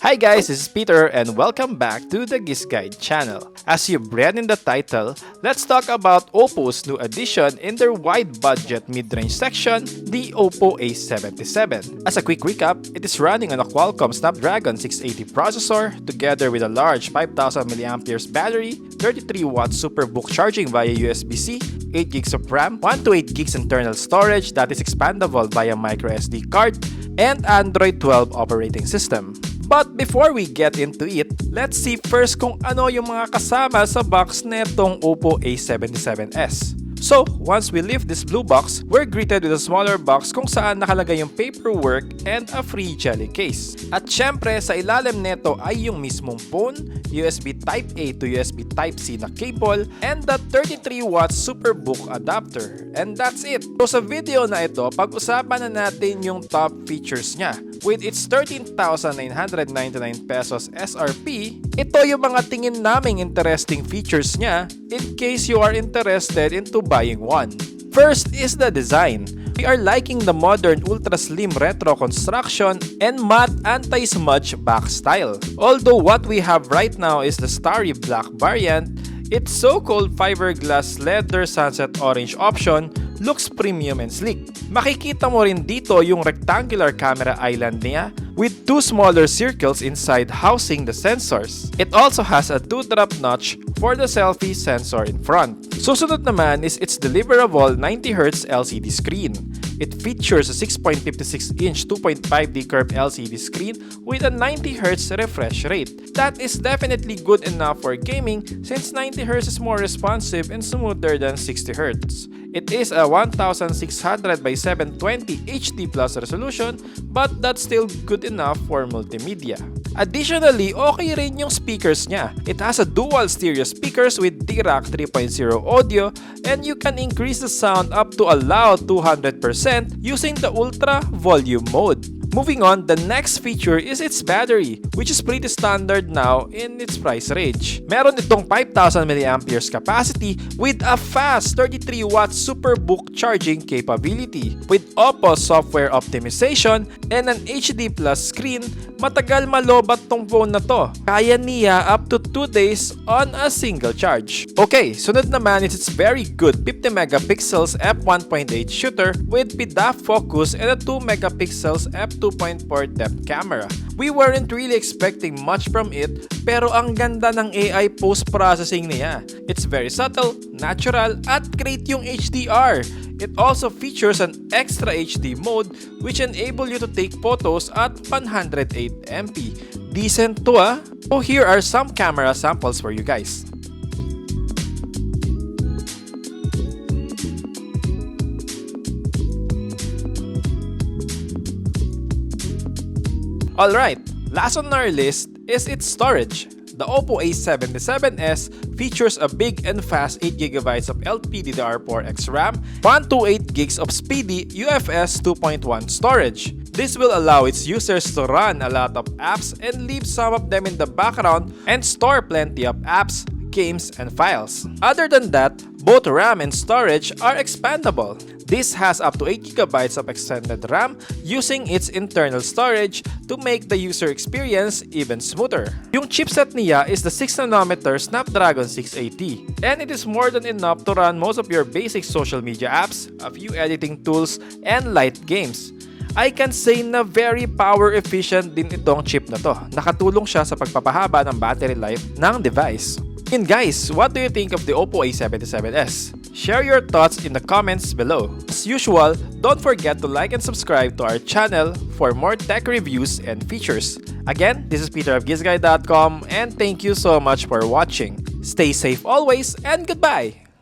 Hi guys, this is Peter and welcome back to the GIZGUIDE channel. As you've read in the title, let's talk about OPPO's new addition in their wide budget mid-range section, the OPPO A77. As a quick recap, it is running on a Qualcomm Snapdragon 680 processor together with a large 5000 mAh battery, 33-watt SUPERVOOC charging via USB-C, 8 GB of RAM, 128 GB internal storage that is expandable via microSD card, and Android 12 operating system. But before we get into it, let's see first kung ano yung mga kasama sa box netong OPPO A77s. So, once we lift this blue box, we're greeted with a smaller box kung saan nakalagay yung paperwork and a free jelly case. At syempre, sa ilalim neto ay yung mismong phone, USB Type-A to USB Type-C na cable, and the 33-watt SUPERVOOC adapter. And that's it! So sa video na ito, pag-usapan na natin yung top features niya. With its 13,999 pesos SRP, ito yung mga tingin naming interesting features niya in case you are interested into buying one. First is the design. We are liking the modern ultra-slim retro construction and matte anti-smudge back style. Although what we have right now is the starry black variant, its so-called fiberglass leather sunset orange option looks premium and sleek. Makikita mo rin dito yung rectangular camera island niya with two smaller circles inside housing the sensors. It also has a 2-drop notch for the selfie sensor in front. Susunod naman is its deliverable 90Hz LCD screen. It features a 6.56-inch 2.5D curved LCD screen with a 90Hz refresh rate. That is definitely good enough for gaming since 90Hz is more responsive and smoother than 60Hz. It is a 1600 by 720 HD plus resolution, but that's still good enough for multimedia. Additionally, okay rin yung speakers niya. It has a dual stereo speakers with DRAC 3.0 audio, and you can increase the sound up to a loud 200% using the ultra volume mode. Moving on, the next feature is its battery, which is pretty standard now in its price range. Meron itong 5000 mAh capacity with a fast 33-watt SUPERVOOC charging capability. With OPPO software optimization and an HD plus screen, matagal malobat tong phone na to. Kaya niya up to 2 days on a single charge. Okay, sunod naman is its very good 50 megapixels f1.8 shooter with PDAF focus and a 2 megapixels f2.4 depth camera. We weren't really expecting much from it, pero ang ganda ng AI post-processing niya. It's very subtle, natural, at great yung HDR. It also features an extra HD mode which enable you to take photos at 108MP. Decent to ah! So here are some camera samples for you guys. Alright, last on our list is its storage. The OPPO A77s features a big and fast 8GB of LPDDR4X RAM, 128 GB of speedy UFS 2.1 storage. This will allow its users to run a lot of apps and leave some of them in the background and store plenty of apps, games, and files. Other than that, both RAM and storage are expandable. This has up to 8GB of extended RAM using its internal storage to make the user experience even smoother. Yung chipset niya is the 6nm Snapdragon 680, and it is more than enough to run most of your basic social media apps, a few editing tools, and light games. I can say na very power efficient din itong chip na to. Nakatulong siya sa pagpapahaba ng battery life ng device. And guys, what do you think of the OPPO A77s? Share your thoughts in the comments below. As usual, don't forget to like and subscribe to our channel for more tech reviews and features. Again, this is Peter of GIZGUIDE.com and thank you so much for watching. Stay safe always and goodbye!